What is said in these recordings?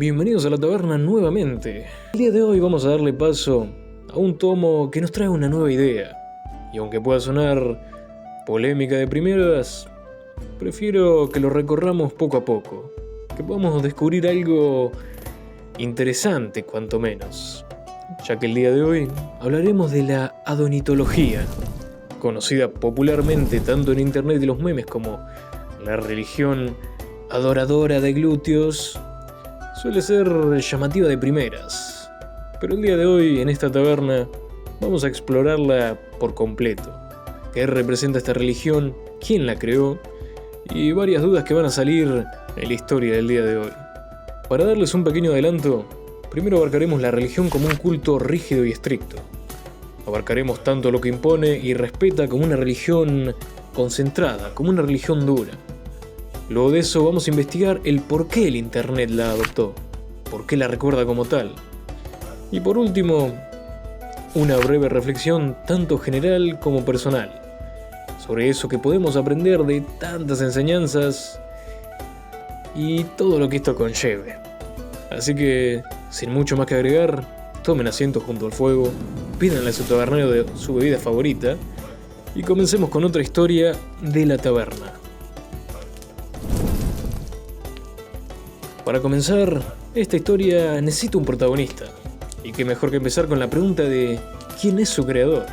Bienvenidos a la taberna nuevamente. El día de hoy vamos a darle paso a un tomo que nos trae una nueva idea. Y aunque pueda sonar polémica de primeras, prefiero que lo recorramos poco a poco. Que podamos descubrir algo interesante, cuanto menos. Ya que el día de hoy hablaremos de la adonitología, conocida popularmente tanto en internet y los memes como la religión adoradora de glúteos. Suele ser llamativa de primeras, pero el día de hoy en esta taberna vamos a explorarla por completo. ¿Qué representa esta religión? ¿Quién la creó? Y varias dudas que van a salir en la historia del día de hoy. Para darles un pequeño adelanto, primero abarcaremos la religión como un culto rígido y estricto. Abarcaremos tanto lo que impone y respeta como una religión concentrada, como una religión dura. Luego de eso vamos a investigar el por qué el internet la adoptó, por qué la recuerda como tal. Y por último, una breve reflexión tanto general como personal, sobre eso que podemos aprender de tantas enseñanzas y todo lo que esto conlleve. Así que, sin mucho más que agregar, tomen asiento junto al fuego, pídanle a su tabernero de su bebida favorita y comencemos con otra historia de la taberna. Para comenzar, esta historia necesita un protagonista, y qué mejor que empezar con la pregunta de ¿quién es su creador?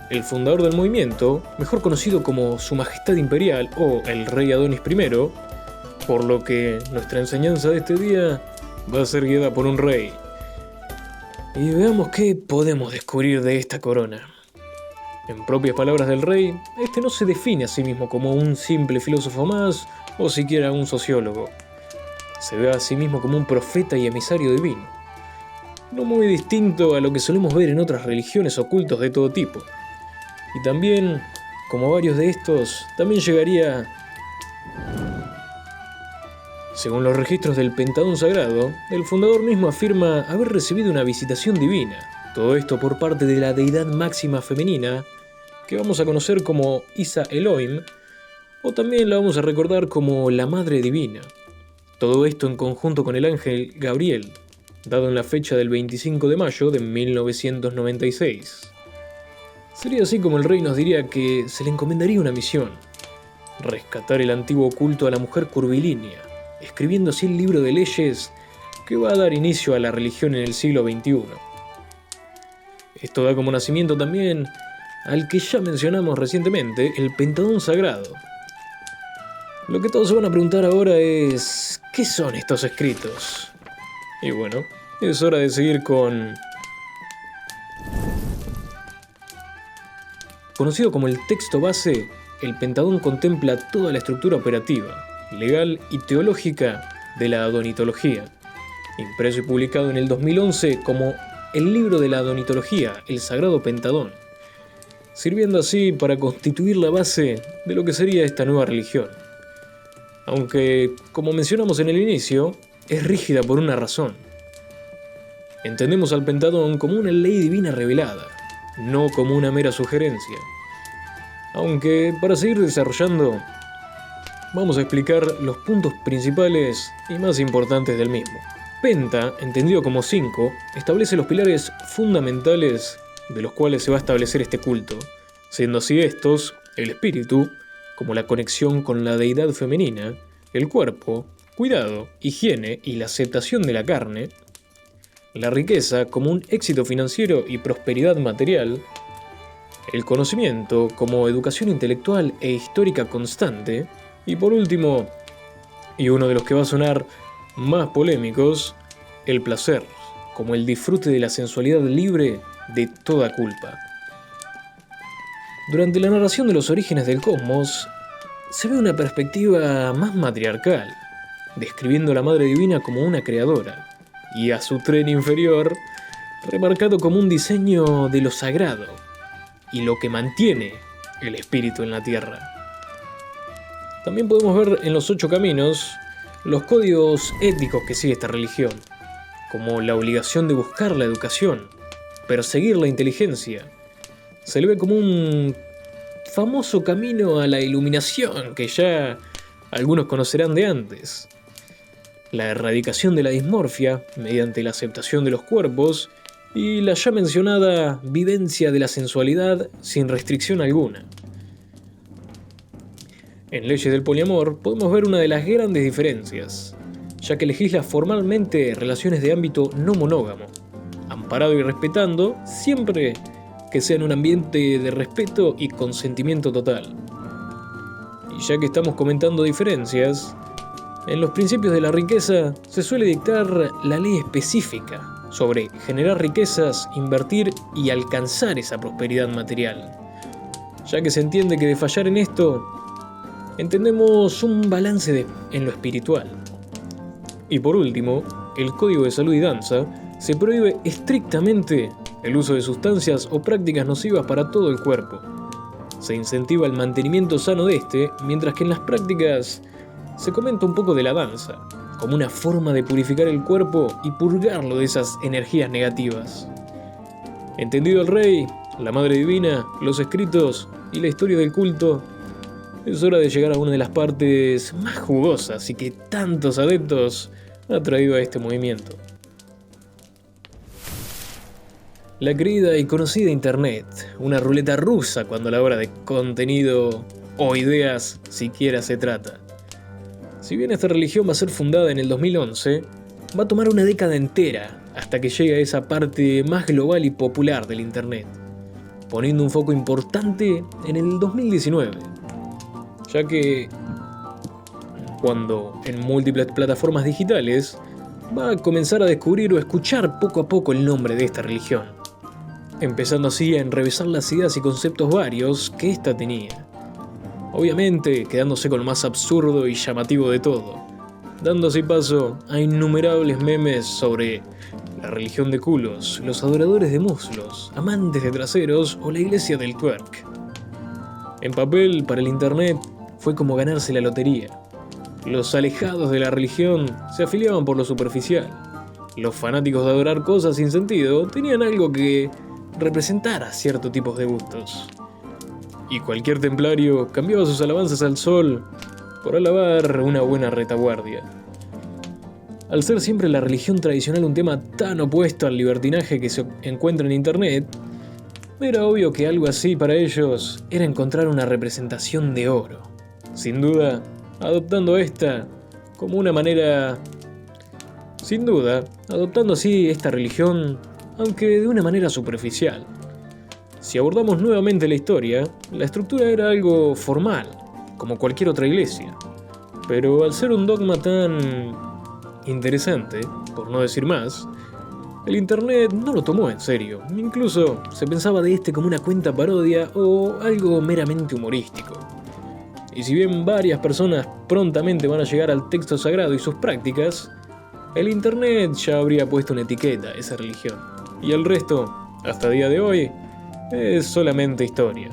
El fundador del movimiento, mejor conocido como Su Majestad Imperial o el Rey Adonis I, por lo que nuestra enseñanza de este día va a ser guiada por un rey. Y veamos qué podemos descubrir de esta corona. En propias palabras del rey, este no se define a sí mismo como un simple filósofo más o siquiera un sociólogo. Se ve a sí mismo como un profeta y emisario divino, no muy distinto a lo que solemos ver en otras religiones o cultos de todo tipo. Y también, como varios de estos, también llegaría, según los registros del Pentadón Sagrado, el fundador mismo afirma haber recibido una visitación divina, todo esto por parte de la deidad máxima femenina, que vamos a conocer como Isa Elohim, o también la vamos a recordar como la Madre Divina. Todo esto en conjunto con el ángel Gabriel, dado en la fecha del 25 de mayo de 1996. Sería así como el rey nos diría que se le encomendaría una misión: rescatar el antiguo culto a la mujer curvilínea, escribiendo así el libro de leyes que va a dar inicio a la religión en el siglo XXI. Esto da como nacimiento también al que ya mencionamos recientemente, el Pentadón Sagrado. Lo que todos se van a preguntar ahora es ¿qué son estos escritos? Y bueno, es hora de seguir con... Conocido como el texto base, el Pentadón contempla toda la estructura operativa, legal y teológica de la adonitología, impreso y publicado en el 2011 como el libro de la adonitología, el Sagrado Pentadón, sirviendo así para constituir la base de lo que sería esta nueva religión. Aunque, como mencionamos en el inicio, es rígida por una razón. Entendemos al Pentadón como una ley divina revelada, no como una mera sugerencia. Aunque, para seguir desarrollando, vamos a explicar los puntos principales y más importantes del mismo. Penta, entendido como 5, establece los pilares fundamentales de los cuales se va a establecer este culto, siendo así estos el espíritu, como la conexión con la deidad femenina, el cuerpo, cuidado, higiene y la aceptación de la carne, la riqueza como un éxito financiero y prosperidad material, el conocimiento como educación intelectual e histórica constante, y por último, y uno de los que va a sonar más polémicos, el placer, como el disfrute de la sensualidad libre de toda culpa. Durante la narración de los orígenes del cosmos, se ve una perspectiva más matriarcal, describiendo a la Madre Divina como una creadora, y a su tren inferior, remarcado como un diseño de lo sagrado, y lo que mantiene el espíritu en la tierra. También podemos ver en los 8 caminos los códigos éticos que sigue esta religión, como la obligación de buscar la educación, perseguir la inteligencia. Se le ve como un famoso camino a la iluminación que ya algunos conocerán de antes. la erradicación de la dismorfia mediante la aceptación de los cuerpos y la ya mencionada vivencia de la sensualidad sin restricción alguna. En Leyes del Poliamor podemos ver una de las grandes diferencias, ya que legisla formalmente relaciones de ámbito no monógamo, amparado y respetando siempre que sea en un ambiente de respeto y consentimiento total. Y ya que estamos comentando diferencias, en los principios de la riqueza se suele dictar la ley específica sobre generar riquezas, invertir y alcanzar esa prosperidad material, ya que se entiende que de fallar en esto, entendemos un balance en lo espiritual. Y por último, el Código de Salud y Danza se prohíbe estrictamente el uso de sustancias o prácticas nocivas para todo el cuerpo. Se incentiva el mantenimiento sano de este, mientras que en las prácticas se comenta un poco de la danza, como una forma de purificar el cuerpo y purgarlo de esas energías negativas. Entendido el rey, la Madre Divina, los escritos y la historia del culto, es hora de llegar a una de las partes más jugosas y que tantos adeptos ha traído a este movimiento. La querida y conocida Internet, una ruleta rusa cuando a la hora de contenido o ideas siquiera se trata. Si bien esta religión va a ser fundada en el 2011, va a tomar una década entera hasta que llegue a esa parte más global y popular del Internet, poniendo un foco importante en el 2019, ya que cuando en múltiples plataformas digitales va a comenzar a descubrir o escuchar poco a poco el nombre de esta religión, empezando así a enrevesar las ideas y conceptos varios que ésta tenía. Obviamente quedándose con lo más absurdo y llamativo de todo, dando así paso a innumerables memes sobre la religión de culos, los adoradores de muslos, amantes de traseros o la iglesia del twerk. En papel, para el Internet, fue como ganarse la lotería. Los alejados de la religión se afiliaban por lo superficial. Los fanáticos de adorar cosas sin sentido tenían algo que representara ciertos tipos de gustos. Y cualquier templario cambiaba sus alabanzas al sol por alabar una buena retaguardia. Al ser siempre la religión tradicional un tema tan opuesto al libertinaje que se encuentra en Internet, era obvio que algo así para ellos era encontrar una representación de oro. Sin duda, adoptando esta como una manera... Sin duda, adoptando así esta religión, aunque de una manera superficial. Si abordamos nuevamente la historia, la estructura era algo formal, como cualquier otra iglesia. Pero al ser un dogma tan interesante, por no decir más, el Internet no lo tomó en serio. Incluso se pensaba de este como una cuenta parodia o algo meramente humorístico. Y si bien varias personas prontamente van a llegar al texto sagrado y sus prácticas, el Internet ya habría puesto una etiqueta a esa religión. Y el resto, hasta el día de hoy, es solamente historia.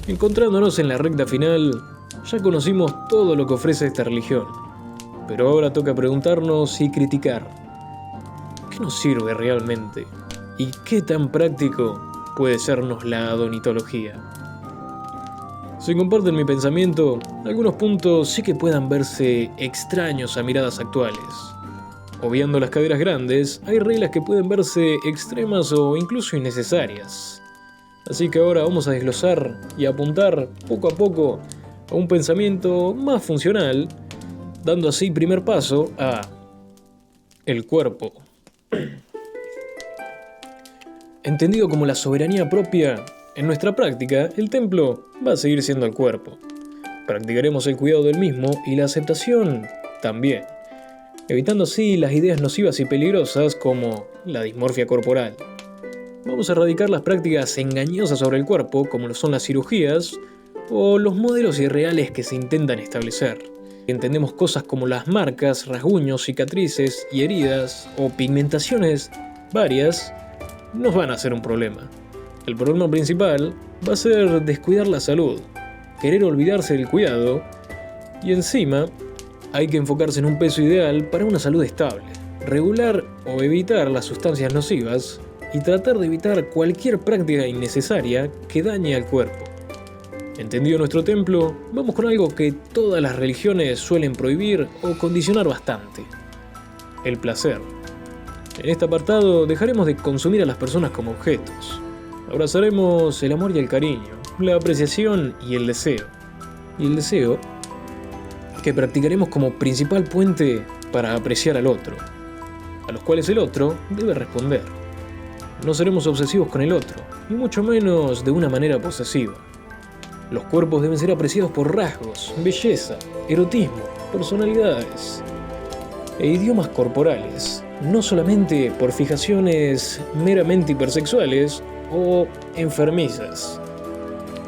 Encontrándonos en la recta final, ya conocimos todo lo que ofrece esta religión, pero ahora toca preguntarnos y criticar. ¿Qué nos sirve realmente? ¿Y qué tan práctico puede sernos la adonitología? Si comparten mi pensamiento, algunos puntos sí que puedan verse extraños a miradas actuales. Obviando las caderas grandes, hay reglas que pueden verse extremas o incluso innecesarias. Así que ahora vamos a desglosar y apuntar poco a poco a un pensamiento más funcional, dando así primer paso a el cuerpo. Entendido como la soberanía propia, en nuestra práctica, el templo va a seguir siendo el cuerpo. Practicaremos el cuidado del mismo y la aceptación también, evitando así las ideas nocivas y peligrosas como la dismorfia corporal. Vamos a erradicar las prácticas engañosas sobre el cuerpo, como lo son las cirugías o los modelos irreales que se intentan establecer. Entendemos cosas como las marcas, rasguños, cicatrices y heridas o pigmentaciones varias nos van a ser un problema. El problema principal va a ser descuidar la salud, querer olvidarse del cuidado y encima hay que enfocarse en un peso ideal para una salud estable, regular o evitar las sustancias nocivas y tratar de evitar cualquier práctica innecesaria que dañe al cuerpo. Entendido nuestro templo, vamos con algo que todas las religiones suelen prohibir o condicionar bastante: el placer. En este apartado dejaremos de consumir a las personas como objetos. Abrazaremos el amor y el cariño, la apreciación y el deseo. Y el deseo que practicaremos como principal puente para apreciar al otro, a los cuales el otro debe responder. No seremos obsesivos con el otro, y mucho menos de una manera posesiva. Los cuerpos deben ser apreciados por rasgos, belleza, erotismo, personalidades e idiomas corporales, no solamente por fijaciones meramente hipersexuales o enfermizas.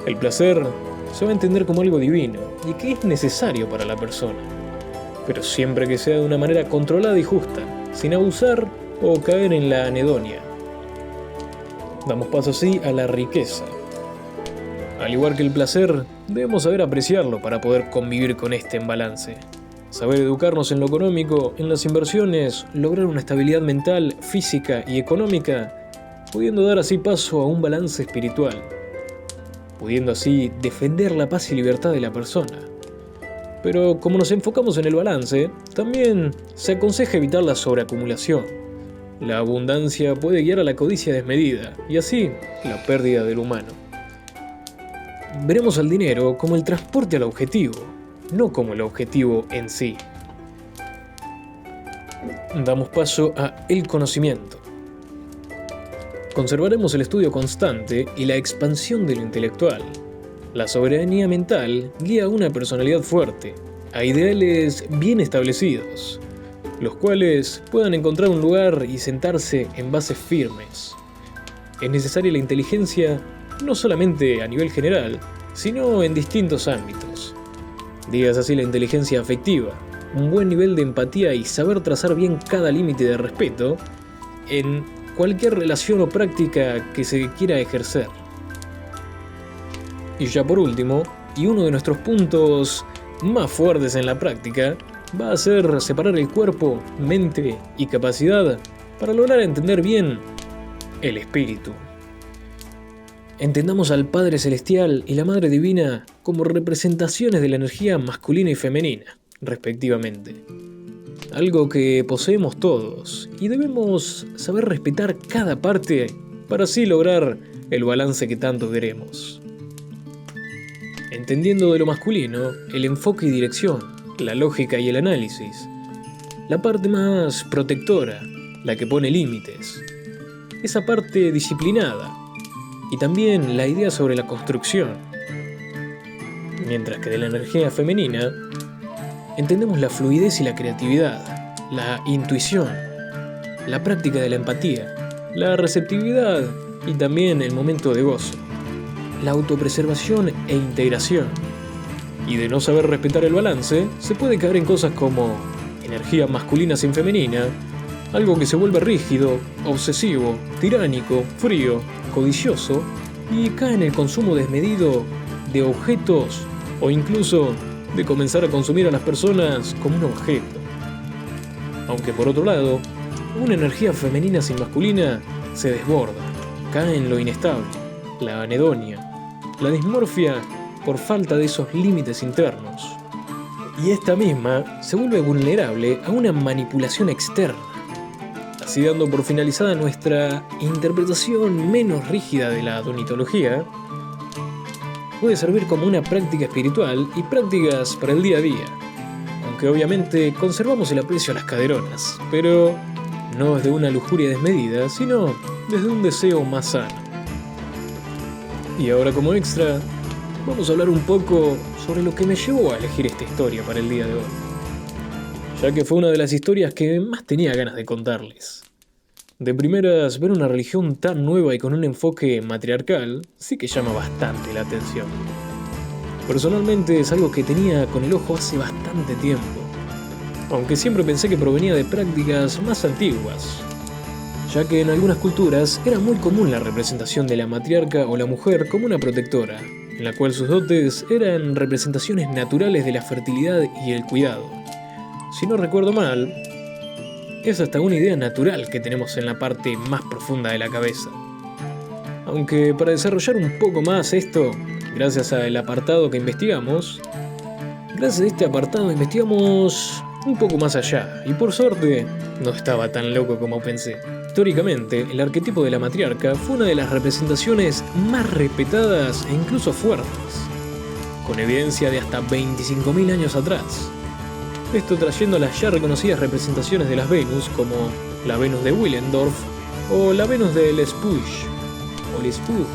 El placer se va a entender como algo divino y que es necesario para la persona, pero siempre que sea de una manera controlada y justa, sin abusar o caer en la anedonia. Damos paso así a la riqueza. Al igual que el placer, debemos saber apreciarlo para poder convivir con este en balance. Saber educarnos en lo económico, en las inversiones, lograr una estabilidad mental, física y económica, pudiendo dar así paso a un balance espiritual, pudiendo así defender la paz y libertad de la persona. Pero como nos enfocamos en el balance, también se aconseja evitar la sobreacumulación. La abundancia puede guiar a la codicia desmedida y así la pérdida del humano. Veremos al dinero como el transporte al objetivo, no como el objetivo en sí. Damos paso a el conocimiento. Conservaremos el estudio constante y la expansión de lo intelectual. La soberanía mental guía a una personalidad fuerte, a ideales bien establecidos, los cuales puedan encontrar un lugar y sentarse en bases firmes. Es necesaria la inteligencia no solamente a nivel general, sino en distintos ámbitos. Digas así la inteligencia afectiva, un buen nivel de empatía y saber trazar bien cada límite de respeto en cualquier relación o práctica que se quiera ejercer. Y ya por último, y uno de nuestros puntos más fuertes en la práctica, va a ser separar el cuerpo, mente y capacidad para lograr entender bien el espíritu. Entendamos al Padre Celestial y la Madre Divina como representaciones de la energía masculina y femenina, respectivamente. Algo que poseemos todos y debemos saber respetar cada parte para así lograr el balance que tanto queremos. Entendiendo de lo masculino, el enfoque y dirección, la lógica y el análisis. La parte más protectora, la que pone límites. Esa parte disciplinada. Y también la idea sobre la construcción. Mientras que de la energía femenina, entendemos la fluidez y la creatividad, la intuición, la práctica de la empatía, la receptividad y también el momento de gozo, la autopreservación e integración. Y de no saber respetar el balance, se puede caer en cosas como energía masculina sin femenina, algo que se vuelve rígido, obsesivo, tiránico, frío, codicioso y cae en el consumo desmedido de objetos o incluso de comenzar a consumir a las personas como un objeto. Aunque por otro lado, una energía femenina sin masculina se desborda, cae en lo inestable, la anedonia, la dismorfia por falta de esos límites internos. Y esta misma se vuelve vulnerable a una manipulación externa, así dando por finalizada nuestra interpretación menos rígida de la adonitología. Puede servir como una práctica espiritual y prácticas para el día a día, aunque obviamente conservamos el aprecio a las caderonas, pero no desde una lujuria desmedida, sino desde un deseo más sano. Y ahora como extra, vamos a hablar un poco sobre lo que me llevó a elegir esta historia para el día de hoy, ya que fue una de las historias que más tenía ganas de contarles. De primeras, ver una religión tan nueva y con un enfoque matriarcal sí que llama bastante la atención. Personalmente es algo que tenía con el ojo hace bastante tiempo, aunque siempre pensé que provenía de prácticas más antiguas, ya que en algunas culturas era muy común la representación de la matriarca o la mujer como una protectora, en la cual sus dotes eran representaciones naturales de la fertilidad y el cuidado. Si no recuerdo mal, es hasta una idea natural que tenemos en la parte más profunda de la cabeza. Aunque para desarrollar un poco más esto, gracias a este apartado investigamos un poco más allá, y por suerte no estaba tan loco como pensé. Históricamente, el arquetipo de la matriarca fue una de las representaciones más respetadas e incluso fuertes, con evidencia de hasta 25.000 años atrás. Esto trayendo las ya reconocidas representaciones de las Venus, como la Venus de Willendorf o la Venus de Lespuch o Lespuch.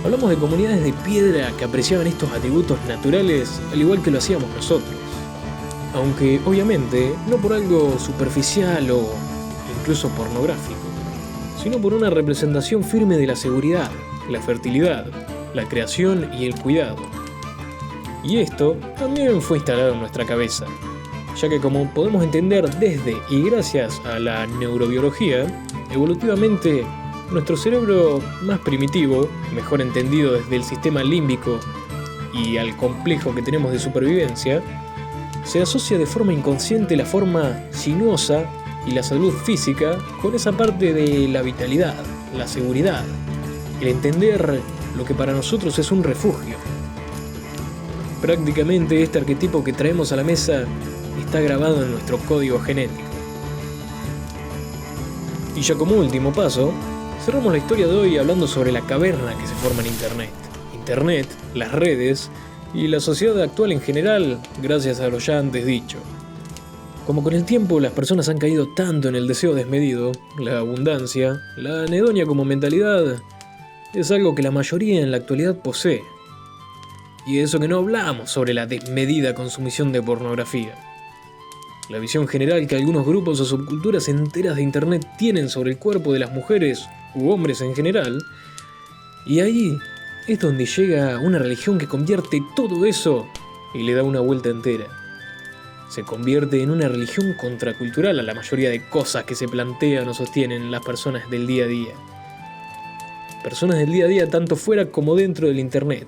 Hablamos de comunidades de piedra que apreciaban estos atributos naturales al igual que lo hacíamos nosotros. Aunque obviamente no por algo superficial o incluso pornográfico, sino por una representación firme de la seguridad, la fertilidad, la creación y el cuidado. Y esto también fue instalado en nuestra cabeza, ya que como podemos entender desde y gracias a la neurobiología, evolutivamente nuestro cerebro más primitivo, mejor entendido desde el sistema límbico y al complejo que tenemos de supervivencia, se asocia de forma inconsciente la forma sinuosa y la salud física con esa parte de la vitalidad, la seguridad, el entender lo que para nosotros es un refugio. Prácticamente este arquetipo que traemos a la mesa está grabado en nuestro código genético. Y ya como último paso, cerramos la historia de hoy hablando sobre la caverna que se forma en Internet. Internet, las redes y la sociedad actual en general, gracias a lo ya antes dicho. Como con el tiempo las personas han caído tanto en el deseo desmedido, la abundancia, la anedonia como mentalidad, es algo que la mayoría en la actualidad posee. Y de eso que no hablamos sobre la desmedida consumición de pornografía. La visión general que algunos grupos o subculturas enteras de Internet tienen sobre el cuerpo de las mujeres u hombres en general, y ahí es donde llega una religión que convierte todo eso y le da una vuelta entera. Se convierte en una religión contracultural a la mayoría de cosas que se plantean o sostienen las personas del día a día. Personas del día a día tanto fuera como dentro del Internet.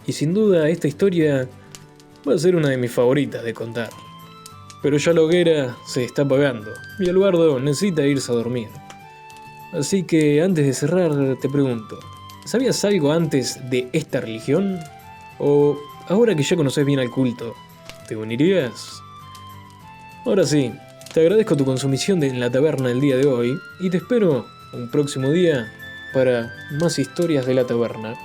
Y sin duda esta historia va a ser una de mis favoritas de contar. Pero ya la hoguera se está apagando y Eduardo necesita irse a dormir. Así que antes de cerrar te pregunto, ¿sabías algo antes de esta religión? ¿O ahora que ya conoces bien al culto, te unirías? Ahora sí, te agradezco tu consumición en la taberna el día de hoy y te espero un próximo día para más historias de la taberna.